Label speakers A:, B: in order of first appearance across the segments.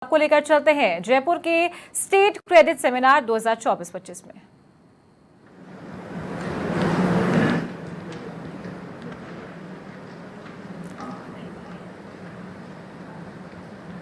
A: आपको लेकर चलते हैं जयपुर के स्टेट क्रेडिट सेमिनार 2024-25 में।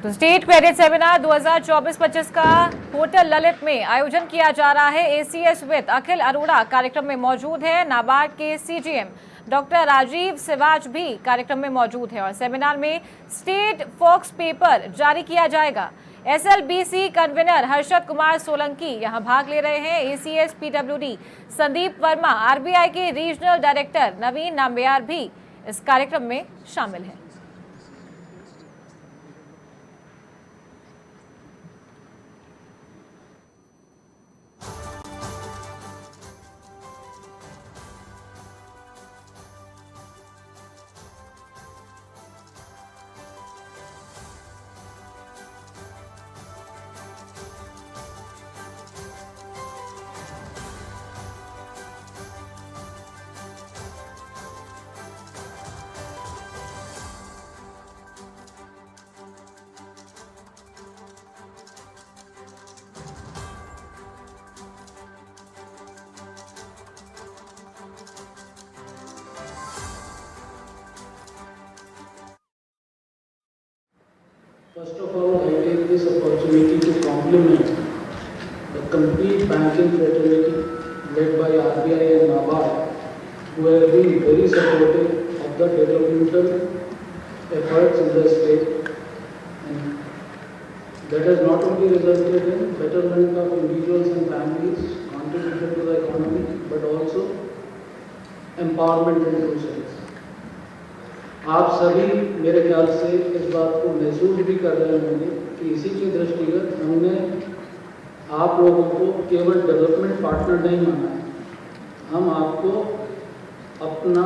A: तो स्टेट क्रेडिट सेमिनार 2024-25 का होटल ललित में आयोजन किया जा रहा है। एसीएस विद अखिल अरोड़ा कार्यक्रम में मौजूद है। नाबार्ड के सीजीएम डॉक्टर राजीव सिवाज भी कार्यक्रम में मौजूद है और सेमिनार में स्टेट फॉक्स पेपर जारी किया जाएगा। एसएलबीसी कन्वीनर हर्षद कुमार सोलंकी यहां भाग ले रहे हैं। ACS PWD Sandeep Verma, RBI के रीजनल डायरेक्टर नवीन नाम्बियार भी इस कार्यक्रम में शामिल हैं।
B: First of all, I take this opportunity to compliment the complete banking fraternity led by RBI and NABARD, who have been very supportive of the developmental efforts in the state, and that has not only resulted in betterment of individuals and families, contribution to the economy, but also empowerment and inclusion. आप सभी मेरे ख्याल से इस बात को महसूस भी कर रहे होंगे कि इसी के दृष्टिगत हमने आप लोगों को केवल डेवलपमेंट पार्टनर नहीं माना है, हम आपको अपना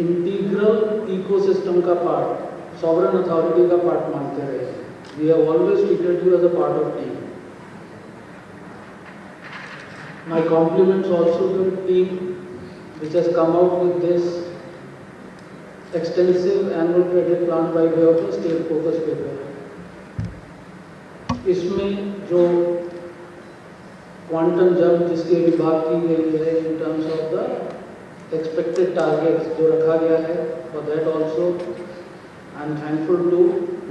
B: इंटीग्रल इकोसिस्टम का पार्ट, सॉवरेन अथॉरिटी का पार्ट मानते रहे। We have always treated you as a part of team. My compliments also to the team which has come out with this extensive annual credit plan by way of a state focus paper. इसमें जो quantum jump जिसकी अभी बात की गई है in terms of the expected targets जो रखा गया है, for that also I am thankful to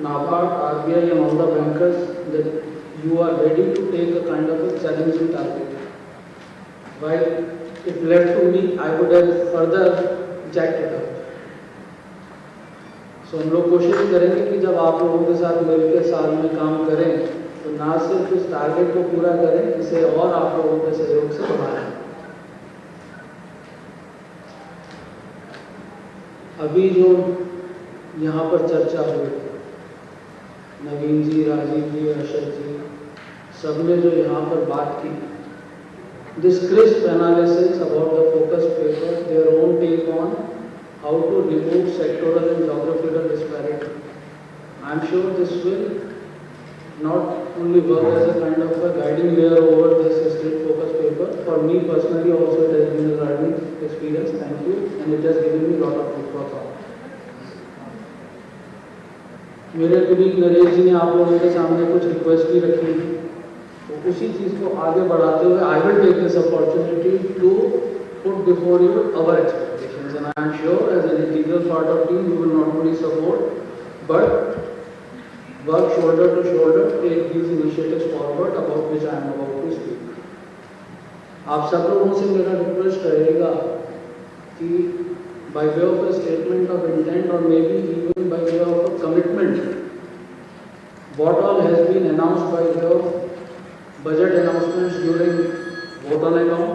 B: NABARD, RBI and all the bankers that you are ready to take a kind of a challenging target. While if left to me, I would have further jacked it up. तो हम लोग कोशिश करेंगे कि जब आप लोगों के साथ मिलकर साल में काम करें तो ना सिर्फ इस टारगेट को पूरा करें, इसे और आप लोगों के सहयोग से बढ़ाएं। अभी जो यहाँ पर चर्चा हुई, नवीन जी, राजीव जी, अर्षद जी, सबने जो यहाँ पर बात की, this crisp analysis about the focus paper, their own take on how to remove sectoral and geographical disparity. I am sure this will not only work as a kind of a guiding layer over this state focus paper. For me personally also it has been a learning experience. Thank you, and it has given me a lot of food for thought. मेरे colleague Naresh जी ने आप लोगों के सामने कुछ request भी रखी है, तो उसी चीज़ को आगे बढ़ाते हुए I will take this opportunity to put before you our expectations. And I am sure as an integral part of team you will not only support but work shoulder to shoulder take these initiatives forward about which I am about to speak. आप सब लोगों से मेरा request रहेगा कि by way of a statement of intent or maybe even by way of a commitment, what all has been announced by way of budget announcements during vote on account,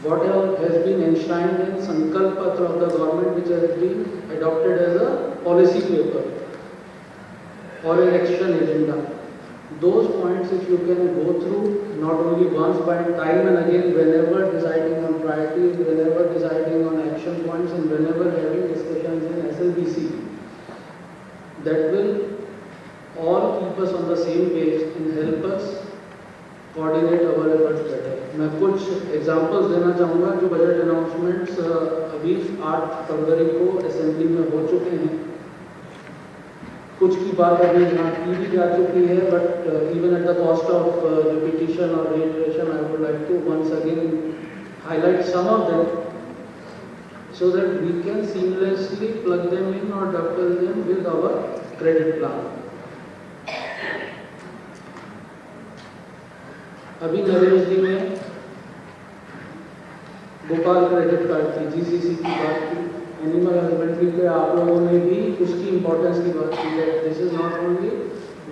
B: what all has been enshrined in Sankalp Patra of the government which has been adopted as a policy paper or an action agenda. Those points if you can go through not only once but time and again whenever deciding on priorities, whenever deciding on action points and whenever having discussions in SLBC, that will all keep us on the same page and help us coordinate our efforts better. मैं कुछ examples देना चाहूँगा जो budget announcements अभी 8 फरवरी को assembly में हो चुके हैं। कुछ की बात अभी यहाँ की भी जा चुकी है, but even at the cost of repetition और reiteration, I would like to once again highlight some of them so that we can seamlessly plug them in or dovetail them with our credit plan. अभी नरेश जी ने Gopal credit card की GCC की बात की, animal husbandry पे आप लोगों ने भी उसकी इम्पोर्टेंस की बात की है. This is not only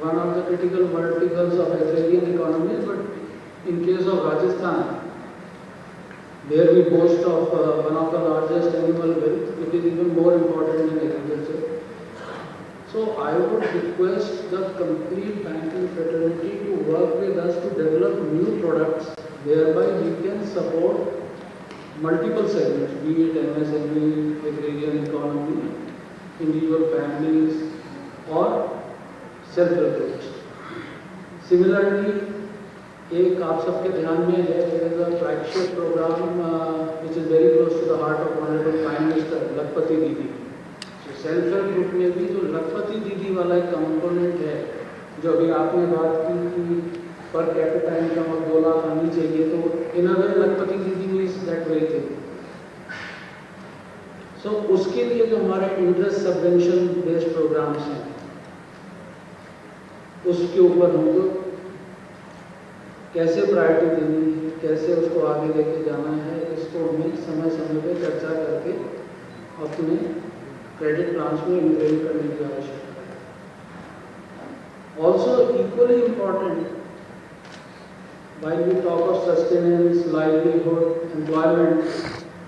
B: one of the critical verticals of agrarian economy, but in case of Rajasthan where we boast of one of the largest animal wealth, it is even more important in agriculture. So I would request the complete banking fraternity to work with us to develop new products whereby we can support multiple segments, be it MSME, agrarian economy, individual families or self-help groups. Similarly, एक आप सबके ध्यान में है, there is a flagship program which is very close to the heart of Honorable Prime Minister, लखपति दीदी. So self help group में भी जो लखपति दीदी वाला एक कंपोनेंट है, जो अभी आपने बात की कि पर कैपिटा इनकम और 2 लाख आनी चाहिए, तो इन अ वे लखपति दीदी में इज दैट वे थिंग. सो उसके लिए जो हमारे इंटरेस्ट सबवेंशन बेस्ड प्रोग्राम्स हैं, उसके ऊपर हमको कैसे प्रायोरिटी देनी है, कैसे उसको आगे लेके जाना है, इसको हमें समय समय पे चर्चा करके अपने क्रेडिट प्लान्स में इंक्लूड करने की आवश्यकता है. Also equally important, while we talk of sustenance, livelihood, employment,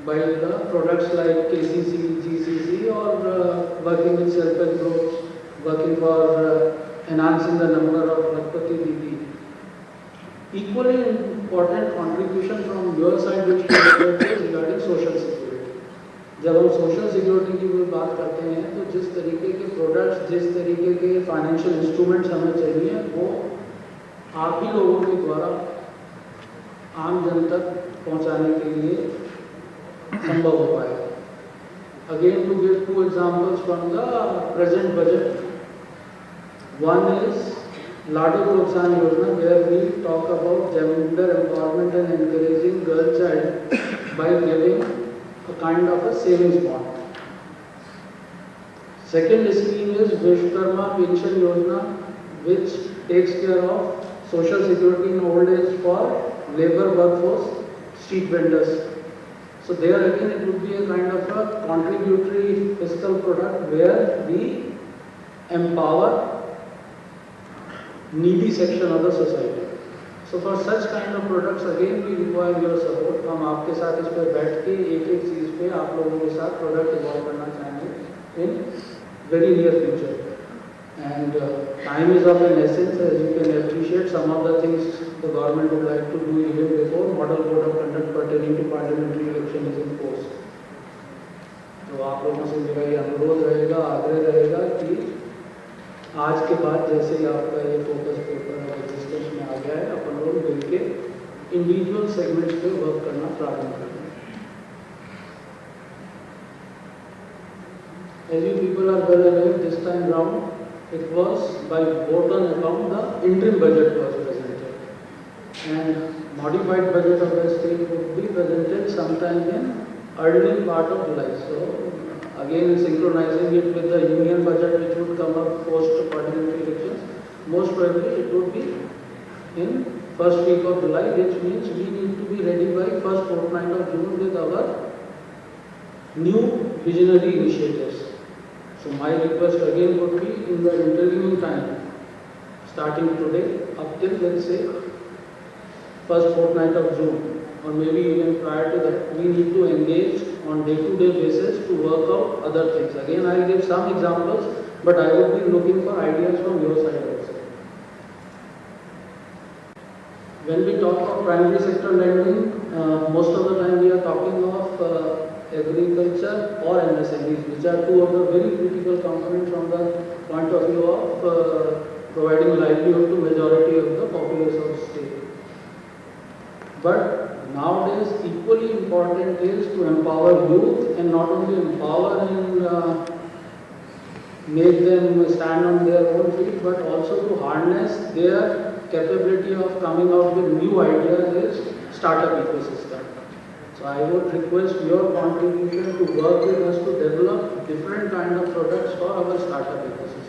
B: by the products like KCC, GCC or working with self-help groups, working for enhancing the number of Lakpati Didi. Equally important contribution from your side which is regarding social security. जब हम social security की बात करते हैं तो जिस तरीके के प्रोडक्ट्स, जिस तरीके के फाइनेंशियल इंस्ट्रूमेंट्स हमें चाहिए, वो आप ही लोगों के द्वारा आम जन तक पहुंचाने के लिए संभव हो पाएगा. Again, to give 2 examples from the present budget. One is Ladu Protsahan Yojana, where we talk about gender empowerment and encouraging girl child by giving a kind of a savings bond. Second scheme is Vishwakarma Pension Yojana, which takes care of social security in old age for labor workforce, street vendors. So there again it would be a kind of a contributory fiscal product where we empower needy section of the society. So for such kind of products again we require your support. हम आपके साथ इस पर बैठ के एक चीज़ पे आप लोगों के साथ प्रोडक्ट इवॉल्व करना चाहेंगे in very near future. And time is of an essence, as you can appreciate. Some of the things the government would like to do even before model code of conduct pertaining to parliamentary election is in force. तो आप लोगों से मेरा ये अनुरोध रहेगा, आग्रह रहेगा कि आज के बाद जैसे ही आपका ये फोकस पेपर एग्जिस्टेंस में आ गया है, अपन लोग मिलके इंडिविजुअल सेगमेंट्स पे वर्क करना प्रारंभ करें. As you people are well aware, this time round it was by vote on account the interim budget was presented and modified budget of the state would be presented sometime in early part of July. So again synchronizing it with the union budget which would come up post parliamentary elections, most probably it would be in first week of July, which means we need to be ready by first fortnight of June with our new visionary initiatives. So my request again would be in the intervening time, starting today up till let's say first fortnight of June, or maybe even prior to that, we need to engage on day-to-day basis to work out other things. Again, I will give some examples, but I would be looking for ideas from your side also. When we talk of primary sector lending, most of the time we are talking of agriculture or MSMEs, which are two of the very critical components from the point of view of providing livelihood to majority of the populace of the state. But nowadays, equally important is to empower youth, and not only empower in make them stand on their own feet, but also to harness their capability of coming out with new ideas is startup ecosystem. So I would request your contribution to work with us to develop different kind of products for our startup ecosystem.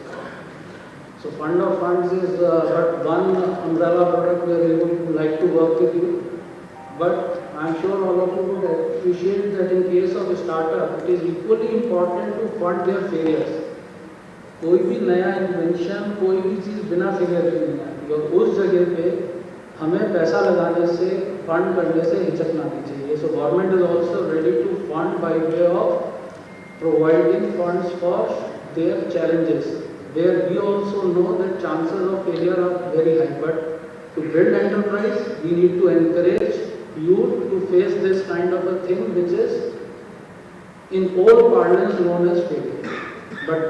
B: So Fund of Funds is but one umbrella product where we would like to work with you. But I'm sure all of you would appreciate that in case of a startup, it is equally important to fund their failures. कोई भी नया invention, कोई भी चीज़ बिना failure के नहीं आती, और उस जगह पे हमें पैसा लगाने से, फंड करने से हिचकना नहीं चाहिए. So government is also ready to fund by way of providing funds for their challenges, where we also know that chances of failure are very high. But to build enterprise, we need to encourage you to face this kind of a thing, which is in old parlance known as failure. But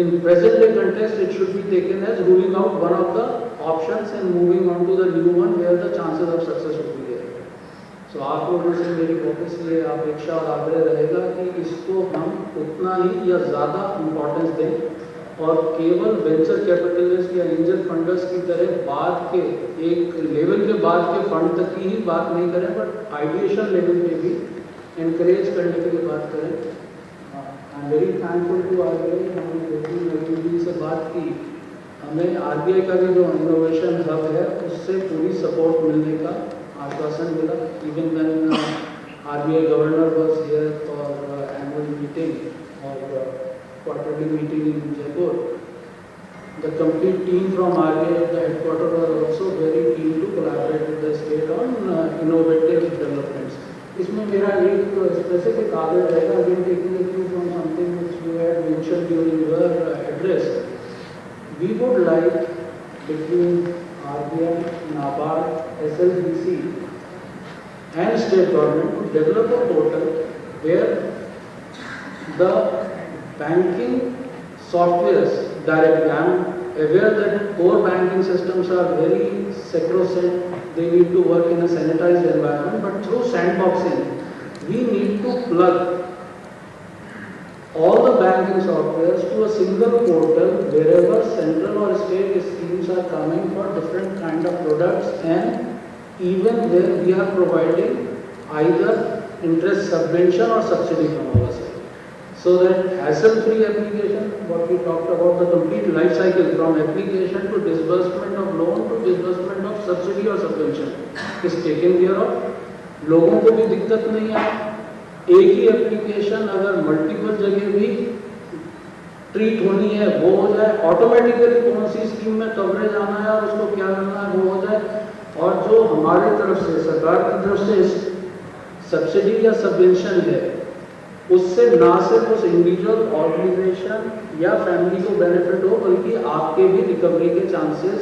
B: in present day context, it should be taken as ruling out one of the options and moving on to the new one where the chances of success would be there. So आप लोगों से मेरी office से अपेक्षा और आग्रह रहेगा कि इसको हम उतना ही या ज़्यादा इम्पोर्टेंस दें और केवल वेंचर कैपिटलिस्ट या एंजल फंडर्स की तरह बाद के एक लेवल के बाद के फंड तक की ही बात नहीं करें, बट आइडिएशन लेवल पे भी एनकरेज करने के लिए बात करें. I am very thankful to RBI. हमने नवीन से बात की, हमें आरबीआई का भी जो इनोवेशन हब है उससे पूरी सपोर्ट मिलने का आश्वासन मिला. Even when RBI governor was here for annual meeting और quarterly meeting in Jaipur, the complete team from RBI at the headquarters were also very keen to collaborate with the state on innovative developments. इसमें मेरा एक specific आग्रह रहेगा, again taking a cue from something which you had mentioned during your address. We would like between RBI, NABARD, SLBC and state government to develop a portal where the banking softwares directly. I am aware that core banking systems are very sacrosanct. They need to work in a sanitized environment, but through sandboxing, we need to plug all the banking softwares to a single portal wherever central or state schemes are coming for different kind of products, and even where we are providing either interest subvention or subsidy from our side. So that hassle-free application, what we talked about, the complete life cycle from application to disbursement of loan to disbursement of subsidy or subvention is taken care of. लोगों को भी दिक्कत नहीं आए. एक ही application अगर multiple जगह भी ट्रीट होनी है वो हो जाए, ऑटोमेटिकली कौन सी स्कीम में कवरेज आना है और उसको क्या करना है वो हो जाए. और जो हमारे तरफ से, सरकार की तरफ से सब्सिडी या सबवेंशन है, उससे ना सिर्फ उस इंडिविजुअल ऑर्गेनाइजेशन या फैमिली को बेनिफिट हो, बल्कि आपके भी रिकवरी के चांसेस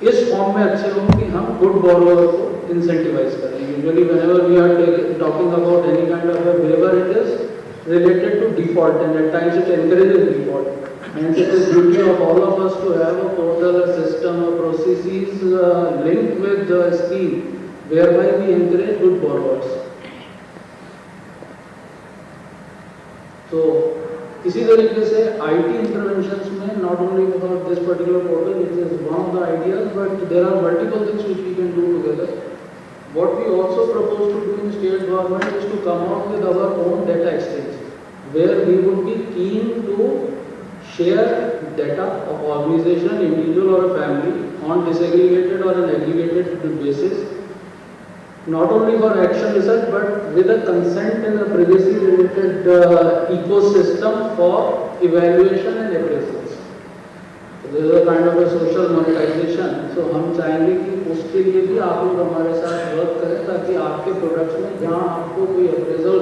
B: इस फॉर्म में अच्छे हों कि हम गुड बोरोवर को इंसेंटिवाइज करें. Usually whenever we are talking about any kind of a waiver, it is related to default and at times it encourages default. And it is duty of all of us to have a portal, a system, a processes linked with the scheme whereby we encourage good borrowers. तो इसी तरीके से IT interventions में not only about this particular portal, which is one of the ideas, but there are multiple things which we can do together. What we also propose to do in state government is to come out with our own data exchange, where we would be keen to share data of organization, individual or a family on disaggregated or an aggregated basis, not only for action research but with a consent and a privacy related ecosystem for evaluation and appraisals. So this is a kind of a social monetization. So हम चाहेंगे कि उसके लिए भी आप लोग हमारे साथ वर्क करें ताकि आपके प्रोडक्ट्स में जहाँ आपको कोई अप्रेजल